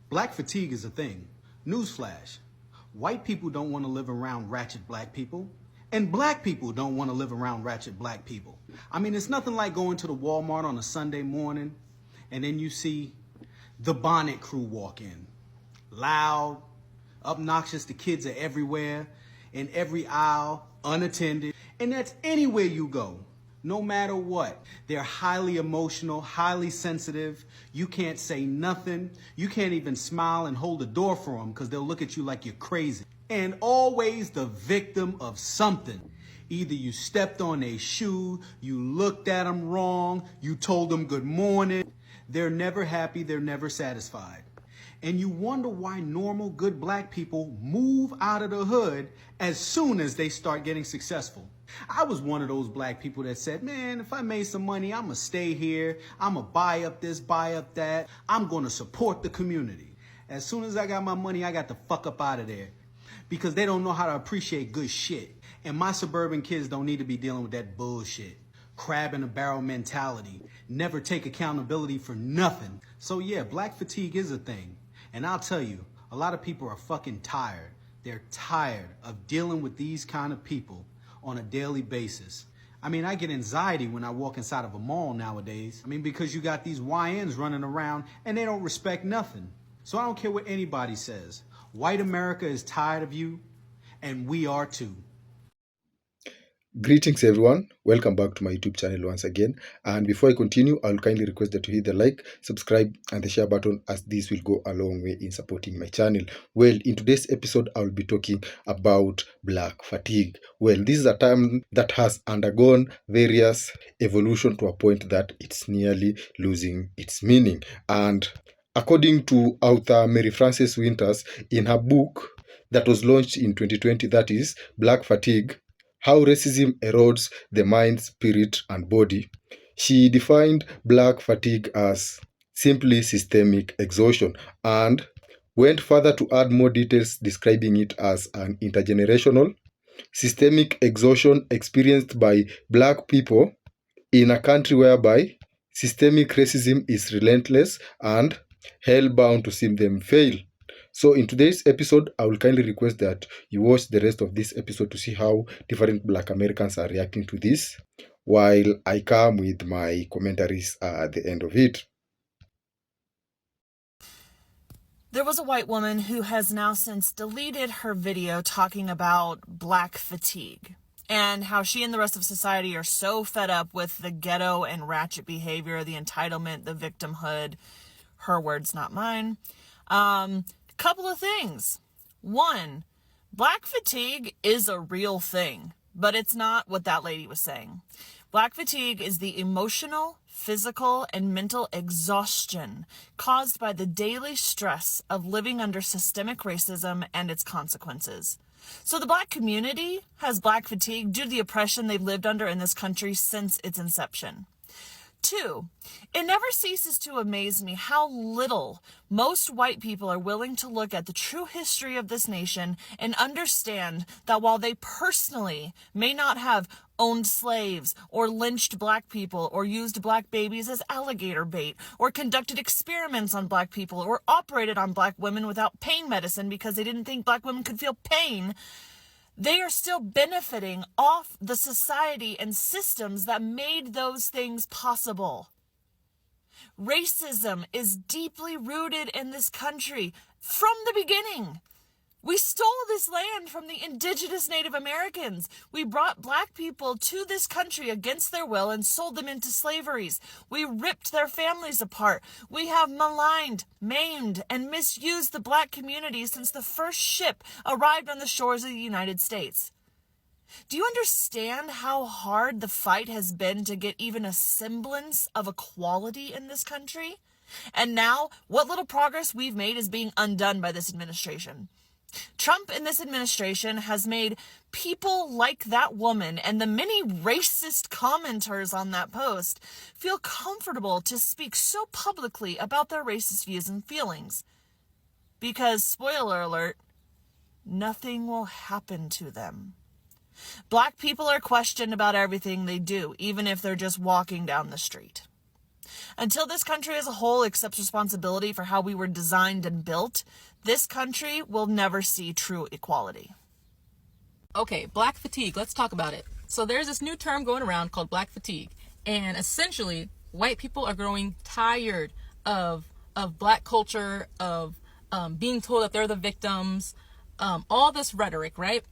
Black fatigue is a thing. Newsflash. White people don't want to live around ratchet black people. And black people don't want to live around ratchet black people. I mean, it's nothing like going to the Walmart on a Sunday morning and then you see the bonnet crew walk in. Loud, obnoxious, the kids are everywhere, in every aisle, unattended. And that's anywhere you go, no matter what. They're highly emotional, highly sensitive. You can't say nothing. You can't even smile and hold the door for them because they'll look at you like you're crazy. And always the victim of something. Either you stepped on a shoe, you looked at them wrong, you told them good morning. They're never happy, they're never satisfied. And you wonder why normal, good black people move out of the hood as soon as they start getting successful. I was one of those black people that said, man, if I made some money, I'm gonna stay here. I'm gonna buy up this, buy up that. I'm gonna support the community. As soon as I got my money, I got the fuck up out of there. Because they don't know how to appreciate good shit. And my suburban kids don't need to be dealing with that bullshit. Crab in a barrel mentality. Never take accountability for nothing. So yeah, black fatigue is a thing. And I'll tell you, a lot of people are fucking tired. They're tired of dealing with these kind of people on a daily basis. I mean, I get anxiety when I walk inside of a mall nowadays. I mean, because you got these YNs running around and they don't respect nothing. So I don't care what anybody says. White America is tired of you, and we are too. Greetings everyone, welcome back to my YouTube channel once again. And before I continue, I'll kindly request that you hit the like, subscribe and the share button, as this will go a long way in supporting my channel. Well, in today's episode, I'll be talking about black fatigue. Well, this is a term that has undergone various evolution to a point that it's nearly losing its meaning. And according to author Mary Frances Winters, in her book that was launched in 2020, that is Black Fatigue, How Racism Erodes the Mind, Spirit, and Body, she defined black fatigue as simply systemic exhaustion and went further to add more details, describing it as an intergenerational, systemic exhaustion experienced by black people in a country whereby systemic racism is relentless and hell-bound to see them fail. So in today's episode, I will kindly request that you watch the rest of this episode to see how different black Americans are reacting to this, while I come with my commentaries at the end of it. There was a white woman who has now since deleted her video talking about black fatigue and how she and the rest of society are so fed up with the ghetto and ratchet behavior, the entitlement, the victimhood. Her words, not mine. Couple of things. One, black fatigue is a real thing, but it's not what that lady was saying. Black fatigue is the emotional, physical, and mental exhaustion caused by the daily stress of living under systemic racism and its consequences. So the black community has black fatigue due to the oppression they've lived under in this country since its inception. Two, it never ceases to amaze me how little most white people are willing to look at the true history of this nation and understand that while they personally may not have owned slaves or lynched black people or used black babies as alligator bait or conducted experiments on black people or operated on black women without pain medicine because they didn't think black women could feel pain, they are still benefiting off the society and systems that made those things possible. Racism is deeply rooted in this country from the beginning. We stole this land from the indigenous Native Americans. We brought black people to this country against their will and sold them into slaveries. We ripped their families apart. We have maligned, maimed, and misused the black community since the first ship arrived on the shores of the United States. Do you understand how hard the fight has been to get even a semblance of equality in this country? And now, what little progress we've made is being undone by this administration. Trump and this administration has made people like that woman and the many racist commenters on that post feel comfortable to speak so publicly about their racist views and feelings. Because, spoiler alert, nothing will happen to them. Black people are questioned about everything they do, even if they're just walking down the street. Until this country as a whole accepts responsibility for how we were designed and built, this country will never see true equality. Okay, black fatigue. Let's talk about it. So there's this new term going around called black fatigue. And essentially, white people are growing tired of black culture, of being told that they're the victims, all this rhetoric, right?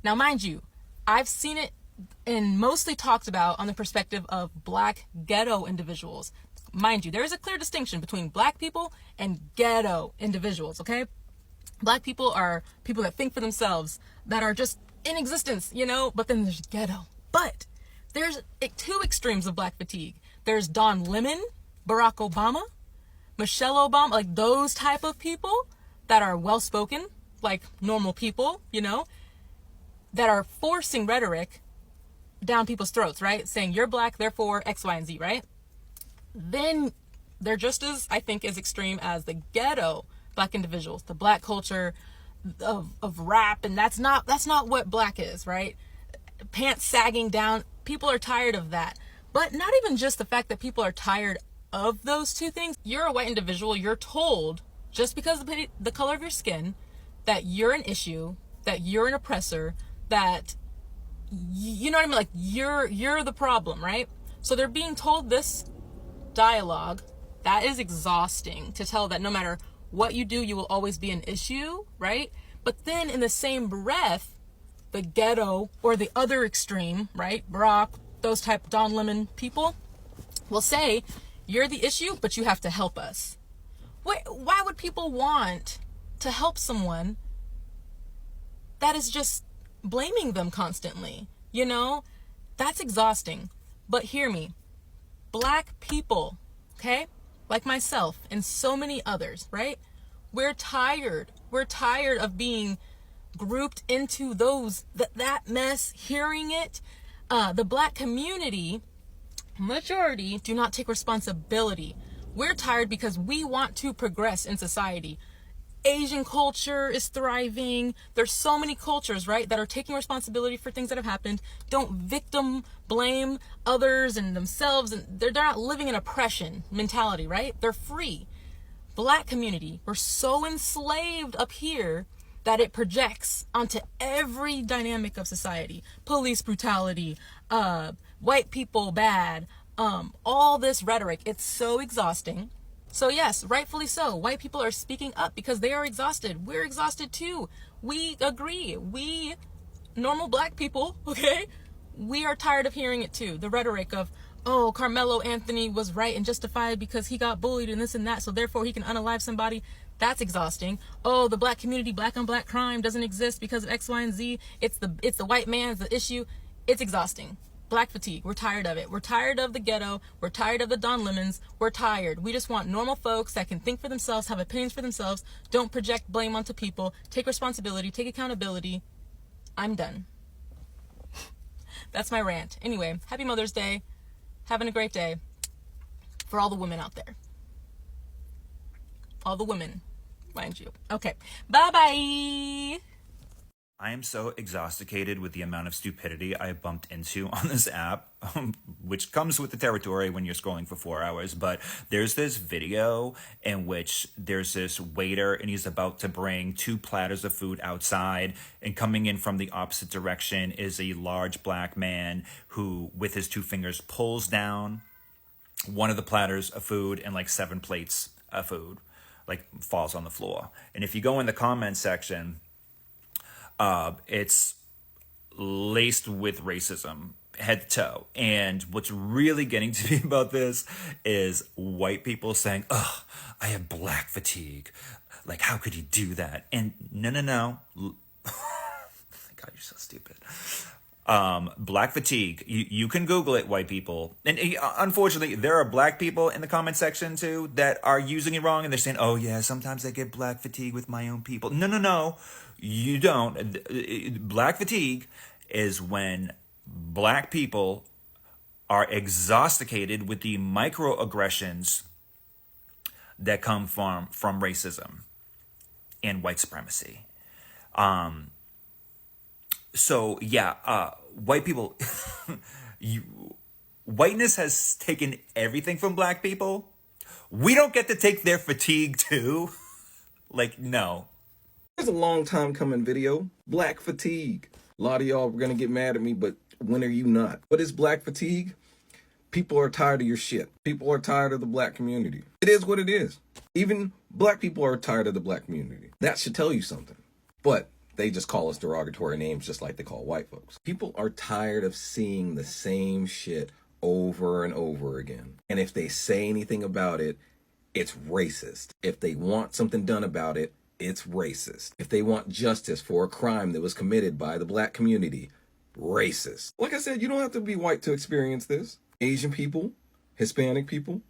Now, mind you, I've seen it and mostly talked about on the perspective of black ghetto individuals. Mind you, there is a clear distinction between black people and ghetto individuals, okay? Black people are people that think for themselves, that are just in existence, you know, but then there's ghetto. But there's two extremes of black fatigue. There's Don Lemon, Barack Obama, Michelle Obama, like those type of people that are well-spoken, like normal people, you know, that are forcing rhetoric down people's throats, right? Saying you're black, therefore X, Y, and Z, right? Then they're just as, I think, as extreme as the ghetto black individuals, the black culture of rap, and that's not what black is, right? Pants sagging down. People are tired of that. But not even just the fact that people are tired of those two things. You're a white individual, you're told, just because of the color of your skin, that you're an issue, that you're an oppressor, that, you know what I mean? Like, you're the problem, right? So they're being told this dialogue that is exhausting, to tell that no matter what you do, you will always be an issue, right? But then in the same breath, the ghetto or the other extreme, right? Barack, those type Don Lemon people will say, you're the issue, but you have to help us. Why would people want to help someone that is just blaming them constantly? You know, that's exhausting. But hear me, black people, okay, like myself and so many others, right? We're tired of being grouped into that mess, hearing it. The black community, majority, do not take responsibility. We're tired because we want to progress in society. Asian culture is thriving. There's so many cultures, right, that are taking responsibility for things that have happened. Don't victim blame others and themselves, and they're not living in oppression mentality, right? They're free. Black community, we're so enslaved up here that it projects onto every dynamic of society. Police brutality, white people bad, all this rhetoric. It's so exhausting. So yes, rightfully so. White people are speaking up because they are exhausted. We're exhausted too. We agree. We, normal black people, okay, we are tired of hearing it too. The rhetoric of, oh, Carmelo Anthony was right and justified because he got bullied and this and that, so therefore he can unalive somebody. That's exhausting. Oh, the black community, black on black crime doesn't exist because of X, Y, and Z. It's the white man's the issue. It's exhausting. Black fatigue. We're tired of it. We're tired of the ghetto. We're tired of the Don Lemons. We're tired. We just want normal folks that can think for themselves, have opinions for themselves, don't project blame onto people, take responsibility, take accountability. I'm done. That's my rant. Anyway, happy Mother's Day. Having a great day for all the women out there. All the women, mind you. Okay. Bye-bye. I am so exhausted with the amount of stupidity I bumped into on this app, which comes with the territory when you're scrolling for 4 hours. But there's this video in which there's this waiter and he's about to bring 2 platters of food outside, and coming in from the opposite direction is a large black man who, with his 2 fingers, pulls down one of the platters of food, and like 7 plates of food like falls on the floor. And if you go in the comment section, it's laced with racism, head to toe. And what's really getting to me about this is white people saying, "Oh, I have black fatigue. Like, how could you do that?" And no. God, you're so stupid. Black fatigue. You can Google it, white people. And unfortunately, there are black people in the comment section too that are using it wrong, and they're saying, "Oh yeah, sometimes I get black fatigue with my own people." No. You don't. Black fatigue is when black people are exhausted with the microaggressions that come from racism and white supremacy. So yeah, white people, whiteness has taken everything from black people. We don't get to take their fatigue too. Like, no. There's a long time coming video, Black Fatigue. A lot of y'all are gonna get mad at me, but when are you not? What is Black Fatigue? People are tired of your shit. People are tired of the black community. It is what it is. Even black people are tired of the black community. That should tell you something. But they just call us derogatory names just like they call white folks. People are tired of seeing the same shit over and over again. And if they say anything about it, it's racist. If they want something done about it, it's racist. If they want justice for a crime that was committed by the black community, racist. Like I said, you don't have to be white to experience this. Asian people, Hispanic people,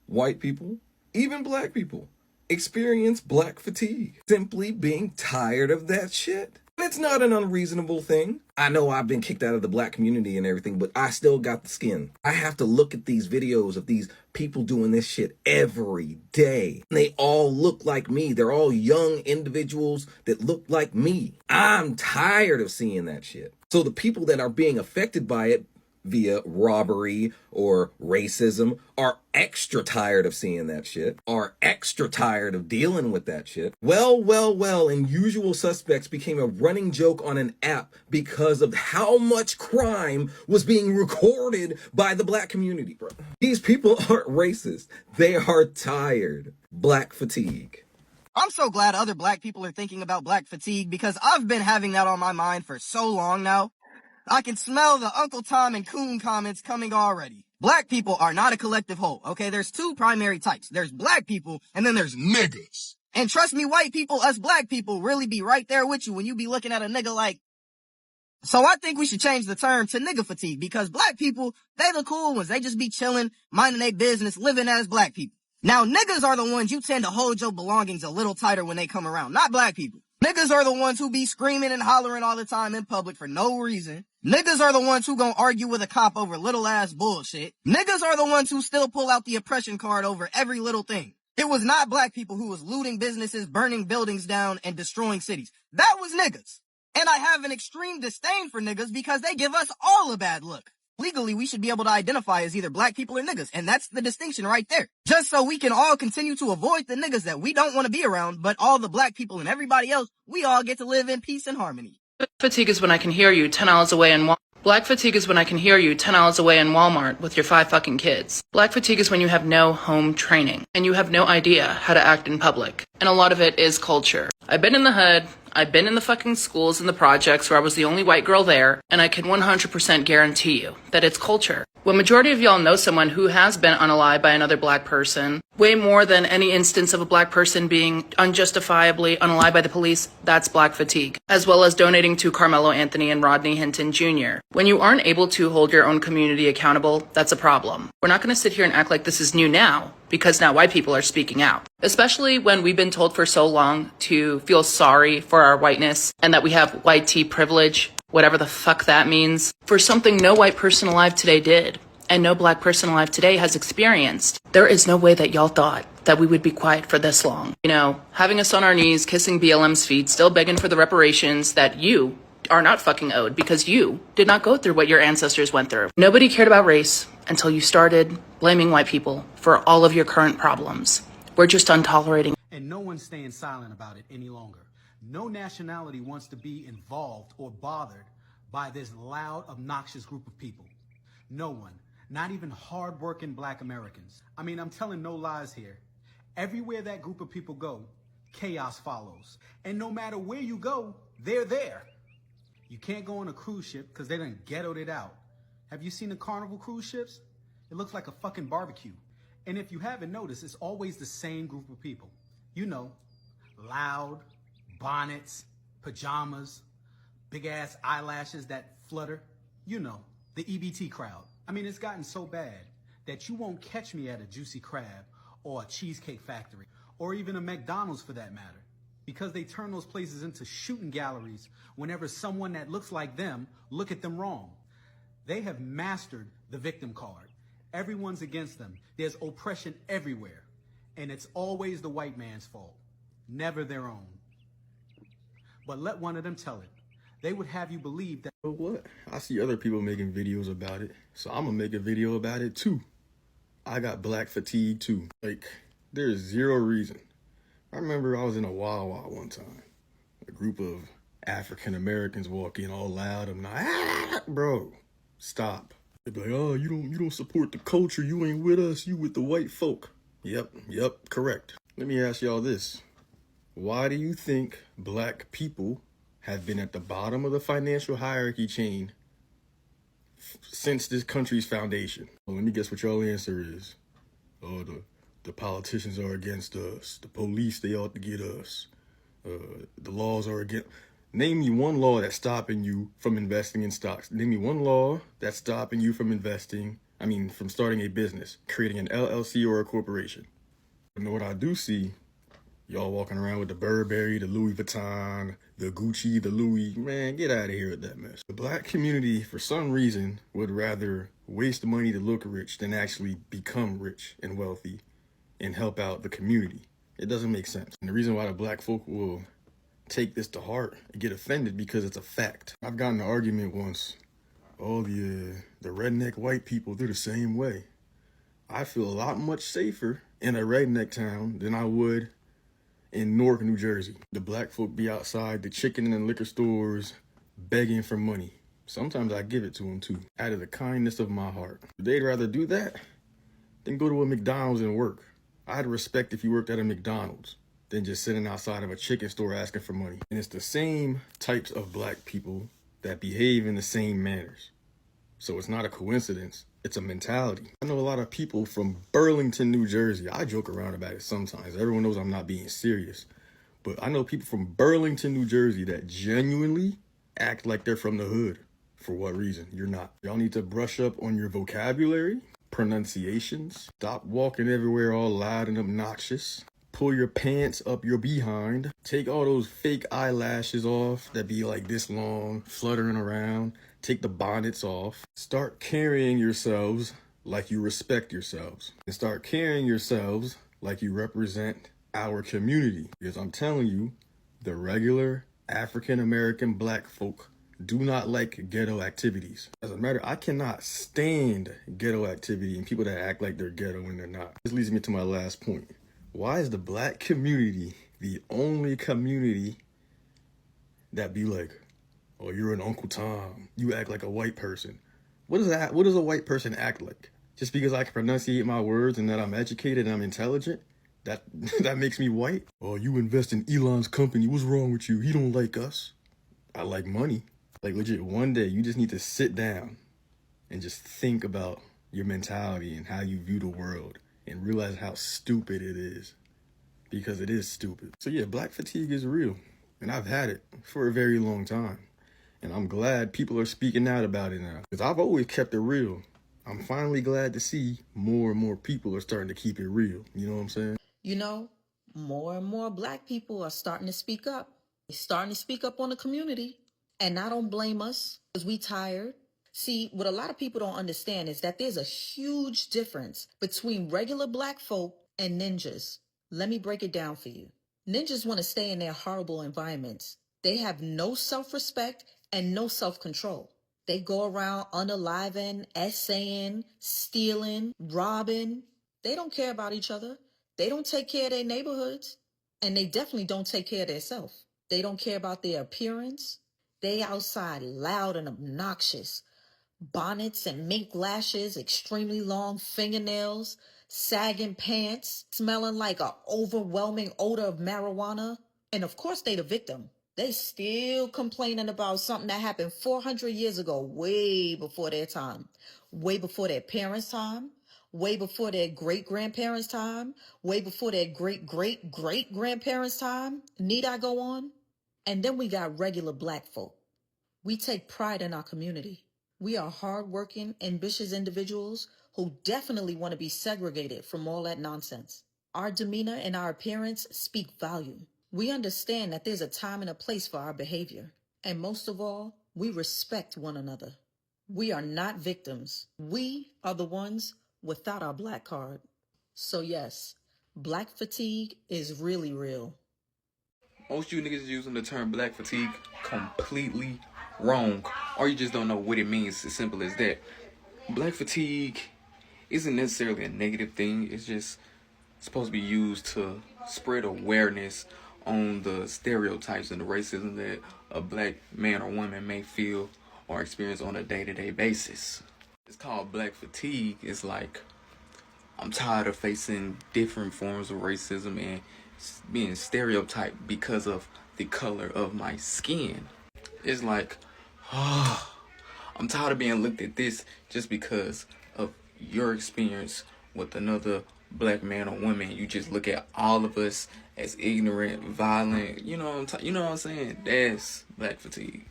white people, even black people experience black fatigue. Simply being tired of that shit. It's not an unreasonable thing. I know I've been kicked out of the black community and everything, but I still got the skin. I have to look at these videos of these people doing this shit every day. They all look like me. They're all young individuals that look like me. I'm tired of seeing that shit. So the people that are being affected by it via robbery or racism are extra tired of seeing that shit, are extra tired of dealing with that shit. Well, and Usual Suspects became a running joke on an app because of how much crime was being recorded by the black community, bro. These people aren't racist. They are tired. Black fatigue. I'm so glad other black people are thinking about black fatigue because I've been having that on my mind for so long now. I can smell the Uncle Tom and Coon comments coming already. Black people are not a collective whole, okay? There's two primary types. There's black people, and then there's niggas. And trust me, white people, us black people, really be right there with you when you be looking at a nigga like... So I think we should change the term to nigga fatigue, because black people, they the cool ones. They just be chilling, minding their business, living as black people. Now, niggas are the ones you tend to hold your belongings a little tighter when they come around, not black people. Niggas are the ones who be screaming and hollering all the time in public for no reason. Niggas are the ones who gon' argue with a cop over little ass bullshit. Niggas are the ones who still pull out the oppression card over every little thing. It was not black people who was looting businesses, burning buildings down, and destroying cities. That was niggas. And I have an extreme disdain for niggas because they give us all a bad look. Legally, we should be able to identify as either black people or niggas, and that's the distinction right there. Just so we can all continue to avoid the niggas that we don't want to be around, but all the black people and everybody else, we all get to live in peace and harmony. Fatigue is when I can hear you 10 hours away in Walmart. Black fatigue is when I can hear you 10 hours away in Walmart with your 5 fucking kids. Black fatigue is when you have no home training and you have no idea how to act in public. And a lot of it is culture. I've been in the hood. I've been in the fucking schools and the projects where I was the only white girl there, and I can 100% guarantee you that it's culture. When majority of y'all know someone who has been unalived by another black person, way more than any instance of a black person being unjustifiably unalived by the police, that's black fatigue. As well as donating to Carmelo Anthony and Rodney Hinton Jr. When you aren't able to hold your own community accountable, that's a problem. We're not going to sit here and act like this is new now, because now white people are speaking out. Especially when we've been told for so long to feel sorry for our whiteness and that we have white tea privilege, whatever the fuck that means, for something no white person alive today did and no black person alive today has experienced. There is no way that y'all thought that we would be quiet for this long. You know, having us on our knees, kissing BLM's feet, still begging for the reparations that you are not fucking owed because you did not go through what your ancestors went through. Nobody cared about race until you started blaming white people for all of your current problems. We're just untolerating. And no one's staying silent about it any longer. No nationality wants to be involved or bothered by this loud, obnoxious group of people. No one, not even hard-working black Americans. I mean, I'm telling no lies here. Everywhere that group of people go, chaos follows. And no matter where you go, they're there. You can't go on a cruise ship because they done ghettoed it out. Have you seen the Carnival cruise ships? It looks like a fucking barbecue. And if you haven't noticed, it's always the same group of people. You know, loud, bonnets, pajamas, big-ass eyelashes that flutter. You know, the EBT crowd. I mean, it's gotten so bad that you won't catch me at a Juicy Crab or a Cheesecake Factory or even a McDonald's for that matter, because they turn those places into shooting galleries whenever someone that looks like them look at them wrong. They have mastered the victim card. Everyone's against them. There's oppression everywhere. And it's always the white man's fault, never their own. But let one of them tell it. They would have you believe that. But what? I see other people making videos about it, so I'm gonna make a video about it too. I got black fatigue too. Like, there's zero reason. I remember I was in a Wawa one time. A group of African Americans walk in all loud. I'm like, bro, stop. They'd be like, oh, you don't support the culture. You ain't with us. You with the white folk. Yep, correct. Let me ask y'all this. Why do you think black people have been at the bottom of the financial hierarchy chain since this country's foundation? Well, let me guess what y'all answer is. Oh, the politicians are against us. The police, they ought to get us. The laws are against. Name me one law that's stopping you from investing in stocks. Name me one law that's stopping you from from starting a business, creating an LLC or a corporation. You know what I do see? Y'all walking around with the Burberry, the Louis Vuitton, the Gucci, the Louis. Man, get out of here with that mess. The black community, for some reason, would rather waste money to look rich than actually become rich and wealthy and help out the community. It doesn't make sense. And the reason why the black folk will take this to heart and get offended because it's a fact. I've gotten an argument once. Oh, the redneck white people, they're the same way. I feel a lot much safer in a redneck town than I would in Newark, New Jersey. The black folk be outside the chicken and liquor stores begging for money. Sometimes I give it to them too, out of the kindness of my heart. They'd rather do that than go to a McDonald's and work. I'd respect if you worked at a McDonald's than just sitting outside of a chicken store asking for money. And it's the same types of black people that behave in the same manners. So it's not a coincidence, it's a mentality. I know a lot of people from Burlington, New Jersey. I joke around about it sometimes. Everyone knows I'm not being serious. But I know people from Burlington, New Jersey that genuinely act like they're from the hood. For what reason? You're not. Y'all need to brush up on your vocabulary, pronunciations. Stop walking everywhere all loud and obnoxious. Pull your pants up your behind. Take all those fake eyelashes off that be like this long, fluttering around. Take the bonnets off. Start carrying yourselves like you respect yourselves. And start carrying yourselves like you represent our community. Because I'm telling you, the regular African American black folk do not like ghetto activities. As a matter, I cannot stand ghetto activity and people that act like they're ghetto when they're not. This leads me to my last point. Why is the black community the only community that be like, oh, you're an Uncle Tom, you act like a white person? What is that? What does a white person act like? Just because I can pronunciate my words and that I'm educated and I'm intelligent, that makes me white? Oh, you invest in Elon's company, what's wrong with you? He don't like us. I like money. Like legit, one day you just need to sit down and just think about your mentality and how you view the world and realize how stupid it is, because it is stupid. So yeah, black fatigue is real, and I've had it for a very long time, and I'm glad people are speaking out about it now, because I've always kept it real. I'm finally glad to see more and more people are starting to keep it real. You know what I'm saying? You know, more and more black people are starting to speak up. They're starting to speak up on the community, and I don't blame us because we tired. See, what a lot of people don't understand is that there's a huge difference between regular black folk and ninjas. Let me break it down for you. Ninjas want to stay in their horrible environments. They have no self-respect and no self-control. They go around unaliving, essaying, stealing, robbing. They don't care about each other. They don't take care of their neighborhoods. And they definitely don't take care of themselves. They don't care about their appearance. They outside loud and obnoxious. Bonnets and mink lashes, extremely long fingernails, sagging pants, smelling like an overwhelming odor of marijuana. And of course they the victim. They still complaining about something that happened 400 years ago, way before their time, way before their parents' time, way before their great-grandparents' time, way before their great-great-great-grandparents' time. Need I go on? And then we got regular black folk. We take pride in our community. We are hardworking, ambitious individuals who definitely want to be segregated from all that nonsense. Our demeanor and our appearance speak volume. We understand that there's a time and a place for our behavior. And most of all, we respect one another. We are not victims. We are the ones without our black card. So yes, black fatigue is really real. Most you niggas using the term black fatigue completely wrong, or you just don't know what it means. As simple as that. Black fatigue isn't necessarily a negative thing. It's just supposed to be used to spread awareness on the stereotypes and the racism that a black man or woman may feel or experience on a day-to-day basis. It's called black fatigue. It's like, I'm tired of facing different forms of racism and being stereotyped because of the color of my skin. It's like, I'm tired of being looked at this just because of your experience with another black man or woman. You just look at all of us as ignorant, violent. You know what I'm saying? That's black fatigue.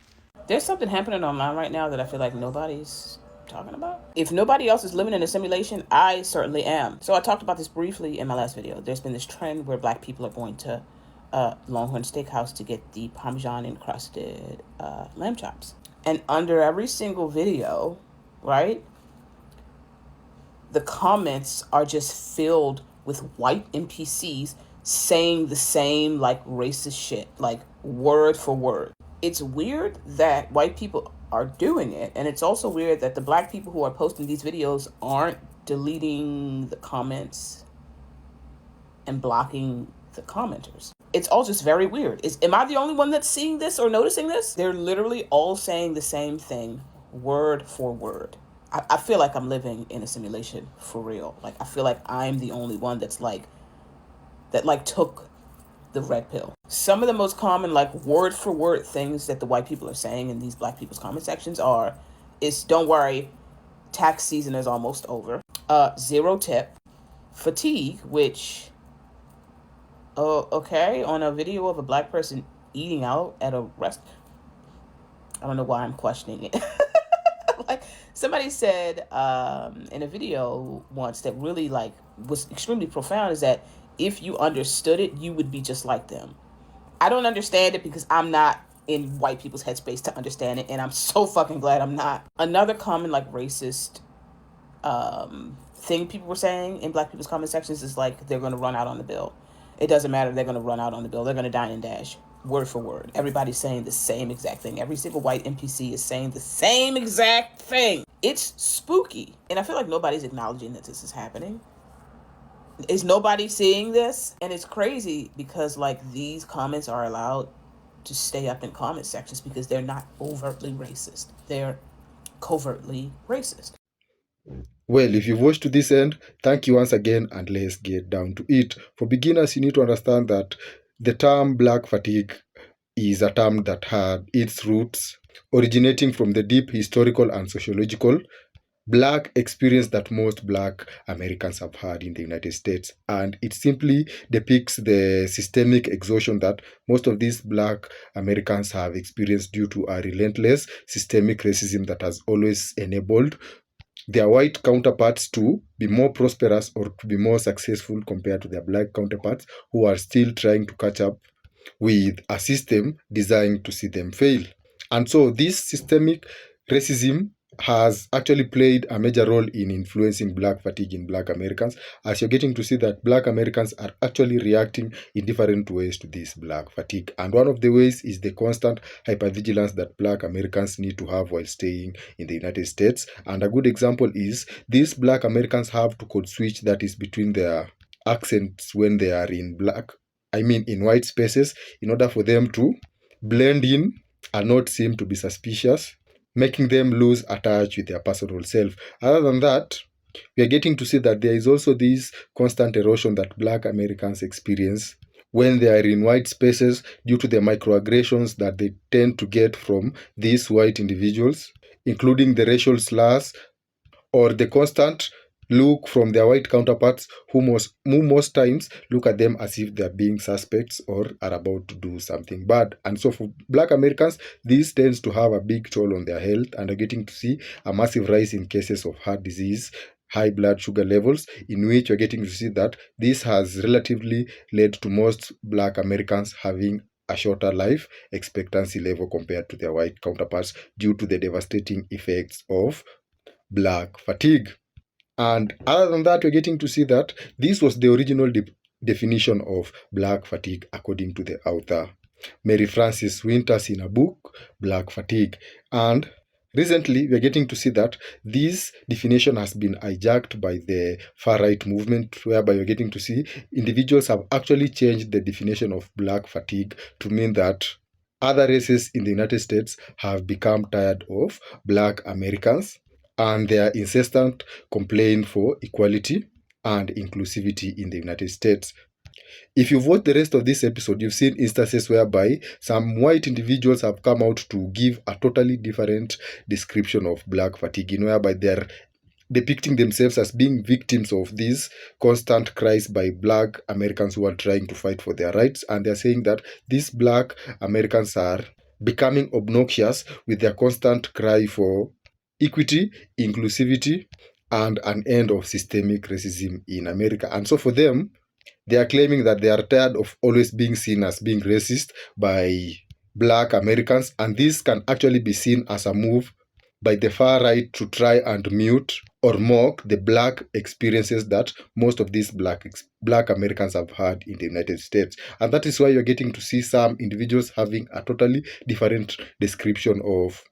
There's something happening online right now that I feel like nobody's talking about. If nobody else is living in a simulation, I certainly am. So I talked about this briefly in my last video. There's been this trend where black people are going to Longhorn Steakhouse to get the Parmesan encrusted lamb chops. And under every single video, right, the comments are just filled with white NPCs saying the same like racist shit, like word for word. It's weird that white people are doing it, and it's also weird that the black people who are posting these videos aren't deleting the comments and blocking the commenters. It's all just very weird. Am I the only one that's seeing this or noticing this? They're literally all saying the same thing, word for word. I feel like I'm living in a simulation for real. Like, I feel like I'm the only one that took the red pill. Some of the most common, like, word for word things that the white people are saying in these black people's comment sections is don't worry, tax season is almost over. Zero tip. Fatigue, which, okay, on a video of a black person eating out at a restaurant. I don't know why I'm questioning it. Like, somebody said in a video once that really, like, was extremely profound, is that if you understood it, you would be just like them. I don't understand it because I'm not in white people's headspace to understand it, and I'm so fucking glad I'm not. Another common, like, racist thing people were saying in black people's comment sections is, like, they're going to run out on the bill. It doesn't matter, they're going to run out on the bill. They're going to dine and dash. Word for word. Everybody's saying the same exact thing. Every single white NPC is saying the same exact thing. It's spooky. And I feel like nobody's acknowledging that this is happening. Is nobody seeing this? And it's crazy because, like, these comments are allowed to stay up in comment sections because they're not overtly racist. They're covertly racist. Well, if you've watched to this end, thank you once again, and let's get down to it. For beginners, you need to understand that the term black fatigue is a term that had its roots originating from the deep historical and sociological black experience that most black Americans have had in the United States. And it simply depicts the systemic exhaustion that most of these black Americans have experienced due to a relentless systemic racism that has always enabled their white counterparts to be more prosperous or to be more successful compared to their black counterparts who are still trying to catch up with a system designed to see them fail. And so this systemic racism has actually played a major role in influencing black fatigue in black Americans, as you're getting to see that black Americans are actually reacting in different ways to this black fatigue. And one of the ways is the constant hypervigilance that black Americans need to have while staying in the United States. And a good example is these black Americans have to code switch, that is between their accents when they are in white spaces, in order for them to blend in and not seem to be suspicious, making them lose a touch with their personal self. Other than that, we are getting to see that there is also this constant erosion that black Americans experience when they are in white spaces due to the microaggressions that they tend to get from these white individuals, including the racial slurs or the constant look from their white counterparts who most times look at them as if they're being suspects or are about to do something bad. And so for black Americans, this tends to have a big toll on their health, and are getting to see a massive rise in cases of heart disease, high blood sugar levels, in which you're getting to see that this has relatively led to most black Americans having a shorter life expectancy level compared to their white counterparts due to the devastating effects of black fatigue. And other than that, we're getting to see that this was the original definition of black fatigue according to the author Mary Frances Winters in a book, Black Fatigue. And recently, we are getting to see that this definition has been hijacked by the far-right movement, whereby you're getting to see individuals have actually changed the definition of black fatigue to mean that other races in the United States have become tired of black Americans and their incessant complaint for equality and inclusivity in the United States. If you've watched the rest of this episode, you've seen instances whereby some white individuals have come out to give a totally different description of black fatigue, whereby they're depicting themselves as being victims of these constant cries by black Americans who are trying to fight for their rights. And they're saying that these black Americans are becoming obnoxious with their constant cry for equity, inclusivity, and an end of systemic racism in America. And so for them, they are claiming that they are tired of always being seen as being racist by black Americans, and this can actually be seen as a move by the far right to try and mute or mock the black experiences that most of these black Americans have had in the United States. And that is why you're getting to see some individuals having a totally different description of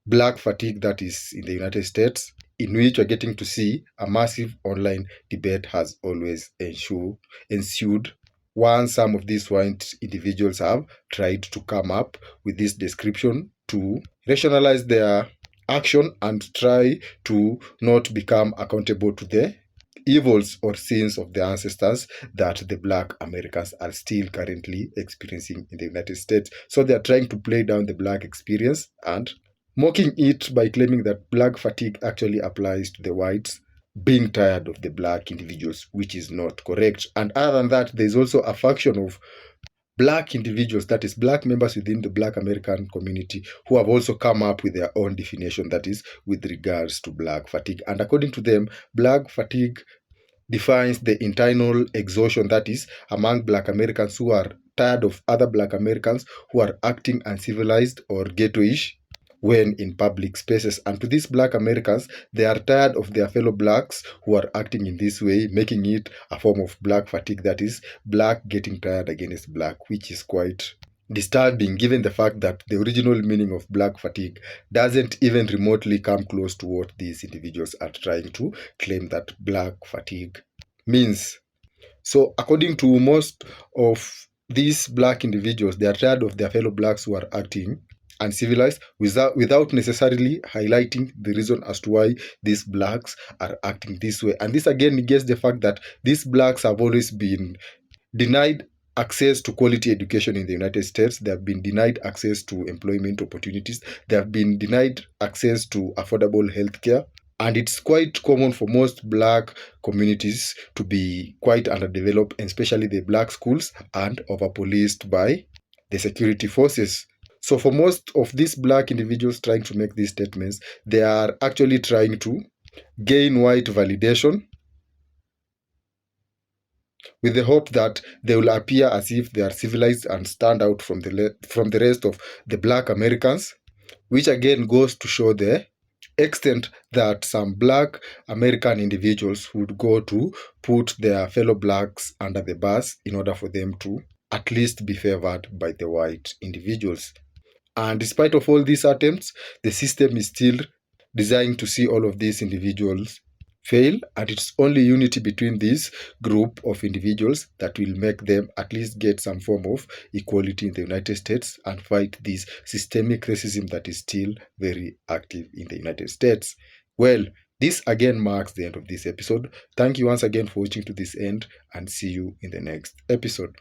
black fatigue that is in the United States, in which you're getting to see a massive online debate has always ensued once some of these white individuals have tried to come up with this description to rationalize their action and try to not become accountable to the evils or sins of their ancestors that the black Americans are still currently experiencing in the United States. So they are trying to play down the black experience and mocking it by claiming that black fatigue actually applies to the whites being tired of the black individuals, which is not correct. And other than that, there's also a faction of black individuals, that is black members within the black American community, who have also come up with their own definition, that is with regards to black fatigue. And according to them, black fatigue defines the internal exhaustion that is among black Americans who are tired of other black Americans who are acting uncivilized or ghettoish when in public spaces. And to these black Americans, they are tired of their fellow blacks who are acting in this way, making it a form of black fatigue, that is black getting tired against black, which is quite disturbing given the fact that the original meaning of black fatigue doesn't even remotely come close to what these individuals are trying to claim that black fatigue means. So according to most of these black individuals, they are tired of their fellow blacks who are acting uncivilized without necessarily highlighting the reason as to why these blacks are acting this way. And this again negates the fact that these blacks have always been denied access to quality education in the United States. They have been denied access to employment opportunities. They have been denied access to affordable healthcare. And it's quite common for most black communities to be quite underdeveloped, especially the black schools, and overpoliced by the security forces. So for most of these black individuals trying to make these statements, they are actually trying to gain white validation with the hope that they will appear as if they are civilized and stand out from the rest of the black Americans, which again goes to show the extent that some black American individuals would go to put their fellow blacks under the bus in order for them to at least be favored by the white individuals. And despite of all these attempts, the system is still designed to see all of these individuals fail, and it's only unity between this group of individuals that will make them at least get some form of equality in the United States and fight this systemic racism that is still very active in the United States. Well, this again marks the end of this episode. Thank you once again for watching to this end, and see you in the next episode.